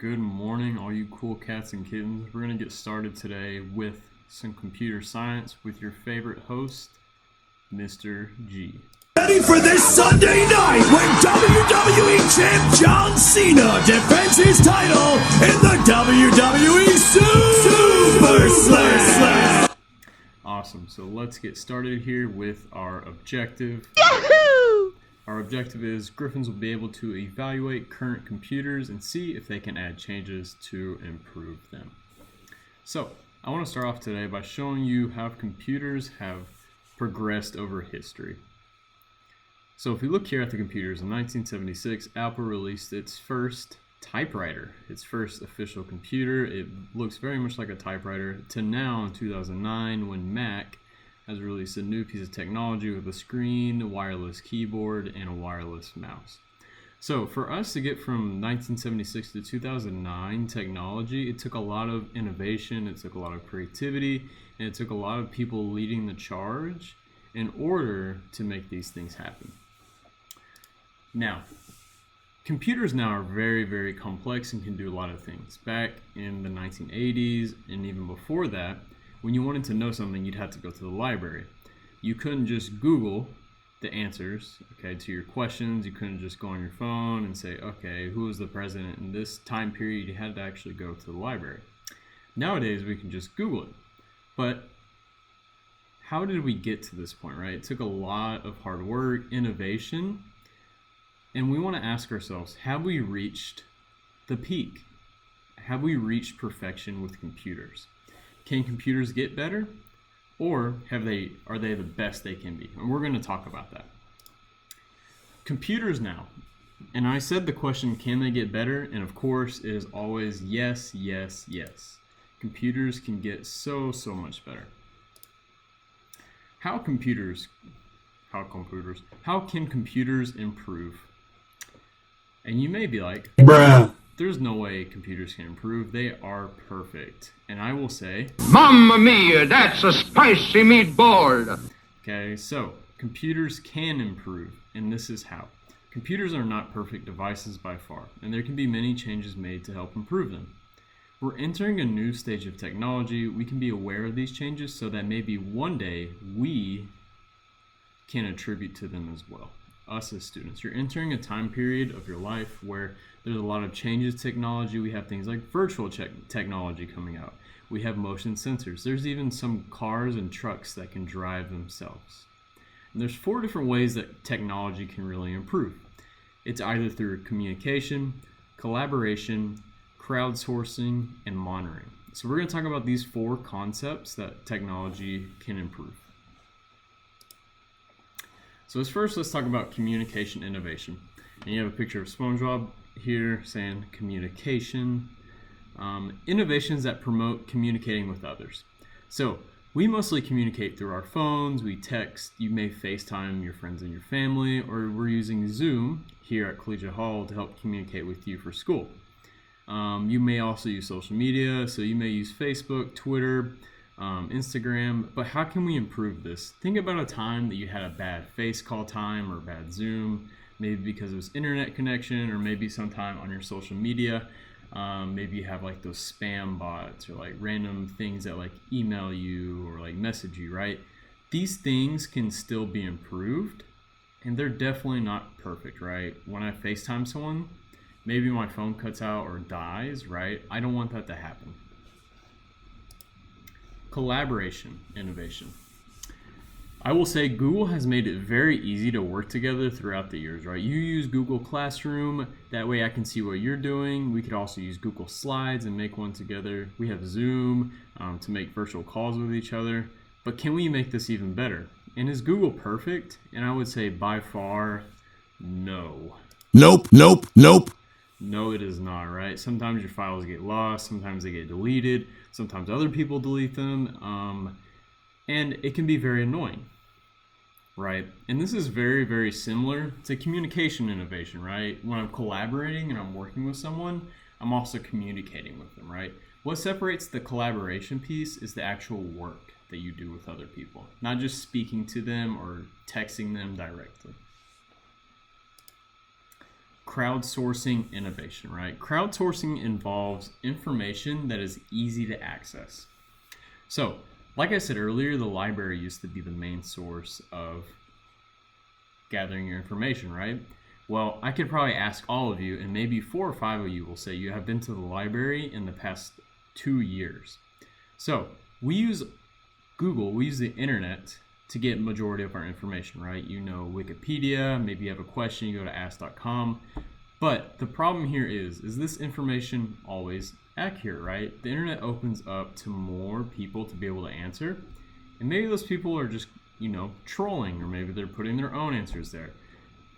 Good morning, all you cool cats and kittens. We're going to get started today with some computer science with your favorite host, Mr. G. Ready for this Sunday night when WWE Champ John Cena defends his title in the WWE Super Slam. Awesome, so let's get started here with our objective. Our objective is Griffins will be able to evaluate current computers and see if they can add changes to improve them. So, I want to start off today by showing you how computers have progressed over history. So if we look here at the computers, in 1976, Apple released its first typewriter, its first official computer. It looks very much like a typewriter, to now in 2009 when Mac has released a new piece of technology with a screen, a wireless keyboard, and a wireless mouse. So for us to get from 1976 to 2009 technology, it took a lot of innovation, it took a lot of creativity, and it took a lot of people leading the charge in order to make these things happen. Now, computers now are very, very complex and can do a lot of things. Back in the 1980s and even before that, when you wanted to know something, you'd have to go to the library. You couldn't just Google the answers, to your questions. You couldn't just go on your phone and say, okay, who was the president in this time period? You had to actually go to the library. Nowadays, we can just Google it. But how did we get to this point, right? It took a lot of hard work, innovation, and we want to ask ourselves, have we reached the peak? Have we reached perfection with computers? Can computers get better? Or are they the best they can be? And we're going to talk about that. Computers now, and I said the question, can they get better? And of course, it is always yes, yes, yes. Computers can get so much better. How can computers improve? And you may be like, Bruh. There's no way computers can improve. They are perfect. And I will say, Mamma mia, that's a spicy meatball. Okay, so computers can improve, and this is how. Computers are not perfect devices by far, and there can be many changes made to help improve them. We're entering a new stage of technology. We can be aware of these changes so that maybe one day we can attribute to them as well. Us as students. You're entering a time period of your life where there's a lot of changes to technology. We have things like virtual technology coming out. We have motion sensors. There's even some cars and trucks that can drive themselves. And there's 4 different ways that technology can really improve. It's either through communication, collaboration, crowdsourcing, and monitoring. So we're going to talk about these 4 concepts that technology can improve. So let's talk about communication innovation. And you have a picture of SpongeBob here saying communication. Innovations that promote communicating with others. So we mostly communicate through our phones, we text, you may FaceTime your friends and your family, or we're using Zoom here at Collegiate Hall to help communicate with you for school. You may also use social media, so you may use Facebook, Twitter, Instagram, but how can we improve this? Think about a time that you had a bad face call time or bad Zoom, maybe because it was internet connection, or maybe sometime on your social media. Maybe you have like those spam bots or like random things that like email you or like message you, right? These things can still be improved, and they're definitely not perfect, right? When I FaceTime someone, maybe my phone cuts out or dies, right? I don't want that to happen. Collaboration innovation. I will say Google has made it very easy to work together throughout the years, right? You use Google Classroom, that way I can see what you're doing. We could also use Google Slides and make one together. We have Zoom to make virtual calls with each other. But can we make this even better? And is Google perfect? And I would say by far, no. Nope. No, it is not, right? Sometimes your files get lost, sometimes they get deleted, sometimes other people delete them, and it can be very annoying, right? And this is very, very similar to communication innovation, right? When I'm collaborating and I'm working with someone, I'm also communicating with them, right? What separates the collaboration piece is the actual work that you do with other people, not just speaking to them or texting them directly. crowdsourcing innovation, right? Crowdsourcing involves information that is easy to access. So, like I said earlier, the library used to be the main source of gathering your information, right? Well, I could probably ask all of you, and maybe 4 or 5 of you will say you have been to the library in the past 2 years. So, we use Google, we use the internet to get majority of our information, right? You know, Wikipedia, maybe you have a question, you go to ask.com. But the problem here is this information always accurate, right? The internet opens up to more people to be able to answer. And maybe those people are just, trolling, or maybe they're putting their own answers there.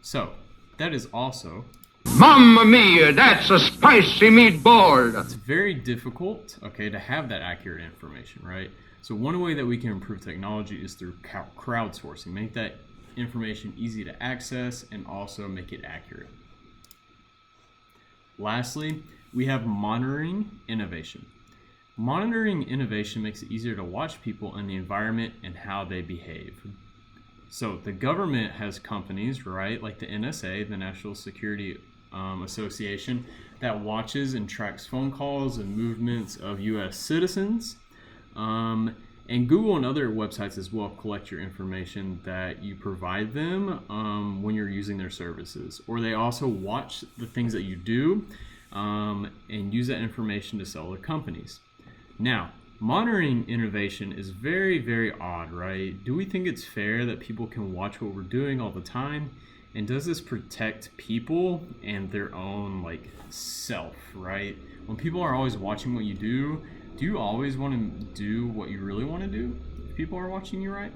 So that is also... Mamma mia, that's a spicy meatball! It's very difficult, to have that accurate information, right? So one way that we can improve technology is through crowdsourcing. Make that information easy to access and also make it accurate. Lastly, we have monitoring innovation. Monitoring innovation makes it easier to watch people and the environment and how they behave. So the government has companies, right, like the NSA, the National Security Association, that watches and tracks phone calls and movements of U.S. citizens. And Google and other websites as well collect your information that you provide them when you're using their services. Or they also watch the things that you do and use that information to sell to companies. Now, monitoring innovation is very, very odd, right? Do we think it's fair that people can watch what we're doing all the time? And does this protect people and their own self, right? When people are always watching what you do you always want to do what you really want to do if people are watching you, right?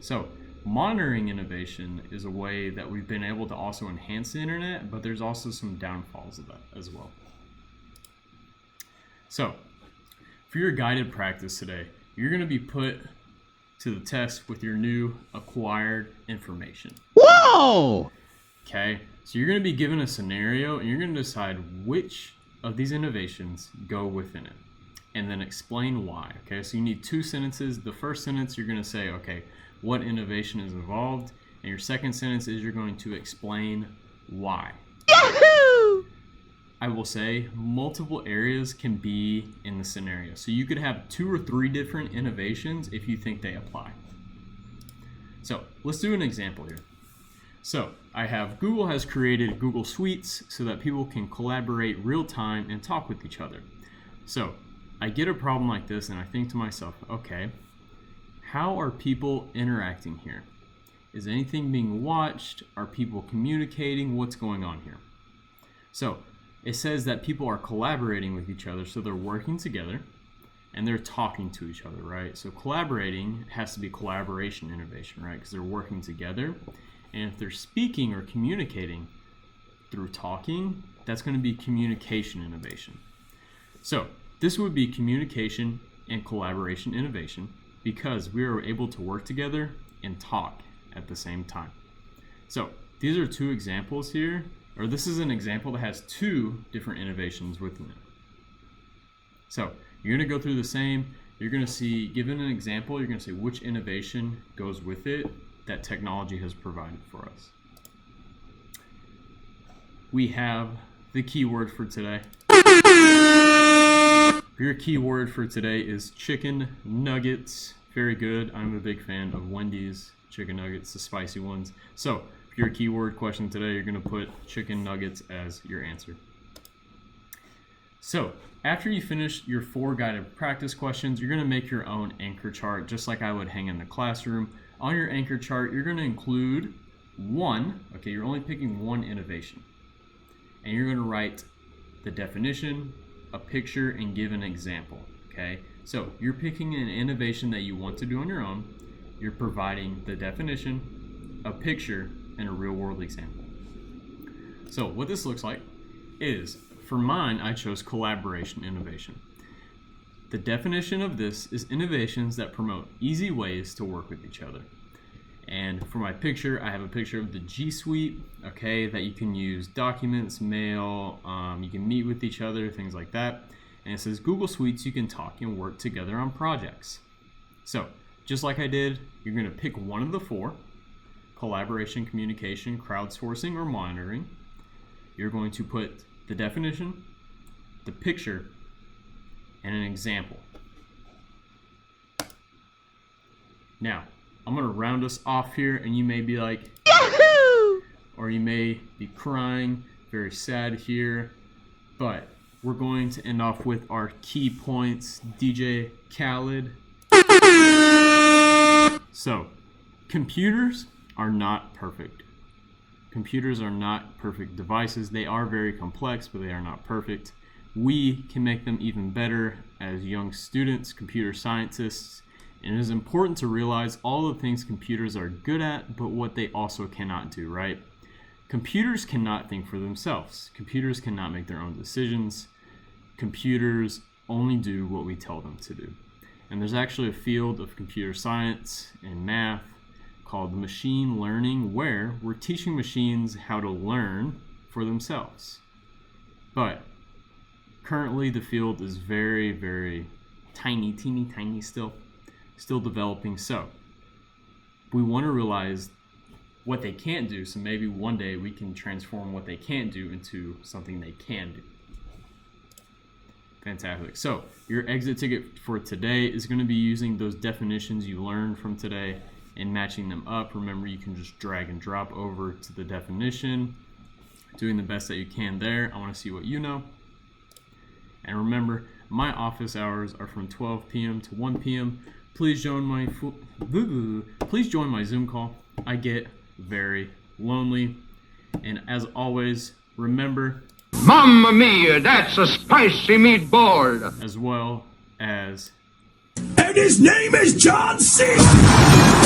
So monitoring innovation is a way that we've been able to also enhance the internet, but there's also some downfalls of that as well. So for your guided practice today, you're going to be put to the test with your new acquired information. Whoa! Okay, so you're going to be given a scenario and you're going to decide which of these innovations go within it, and then explain why. Okay, so you need 2 sentences. The first sentence, you're going to say, okay, what innovation is involved, and your second sentence is you're going to explain why. Yahoo! I will say multiple areas can be in the scenario. So you could have 2 or 3 different innovations if you think they apply. So let's do an example here. So I have Google has created Google Suites so that people can collaborate real time and talk with each other. So I get a problem like this and I think to myself, okay, how are people interacting here? Is anything being watched? Are people communicating? What's going on here? So it says that people are collaborating with each other, so they're working together and they're talking to each other, right? So collaborating has to be collaboration innovation, right? Because they're working together. And if they're speaking or communicating through talking, that's going to be communication innovation. So this would be communication and collaboration innovation because we are able to work together and talk at the same time. So these are 2 examples here, or this is an example that has 2 different innovations within it. So you're going to go through the same, you're going to see, given an example, you're going to say which innovation goes with it that technology has provided for us. We have the keyword for today. Your keyword for today is chicken nuggets. Very good. I'm a big fan of Wendy's chicken nuggets, the spicy ones. So for your keyword question today, you're going to put chicken nuggets as your answer. So after you finish your 4 guided practice questions, you're going to make your own anchor chart, just like I would hang in the classroom. On your anchor chart, you're going to include you're only picking 1 innovation. And you're going to write the definition, a picture, and give an example, okay? So you're picking an innovation that you want to do on your own. You're providing the definition, a picture, and a real-world example. So what this looks like is, for mine, I chose collaboration innovation. The definition of this is innovations that promote easy ways to work with each other. And for my picture, I have a picture of the G Suite, okay, that you can use documents, mail, you can meet with each other, things like that. And it says Google Suites, you can talk and work together on projects. So just like I did, you're going to pick one of the 4, collaboration, communication, crowdsourcing, or monitoring. you're going to put the definition, the picture, and an example. Now, I'm going to round us off here, and you may be like, Yahoo! Or you may be crying, very sad here, but we're going to end off with our key points, DJ Khaled. So, computers are not perfect. Computers are not perfect devices. They are very complex, but they are not perfect. We can make them even better as young students, computer scientists, and it is important to realize all the things computers are good at, but what they also cannot do, right? Computers cannot think for themselves. Computers cannot make their own decisions. Computers only do what we tell them to do. And there's actually a field of computer science and math called machine learning, where we're teaching machines how to learn for themselves. But currently the field is very, very tiny, teeny tiny still developing. So we want to realize what they can't do, so maybe one day we can transform what they can't do into something they can do. Fantastic. So your exit ticket for today is going to be using those definitions you learned from today and matching them up. Remember, you can just drag and drop over to the definition, doing the best that you can there. I want to see what you know. And remember, my office hours are from 12 p.m. to 1 p.m. Please join my Zoom call. I get very lonely. And as always, remember, Mamma mia, that's a spicy meatball! As well as... And his name is John Cena!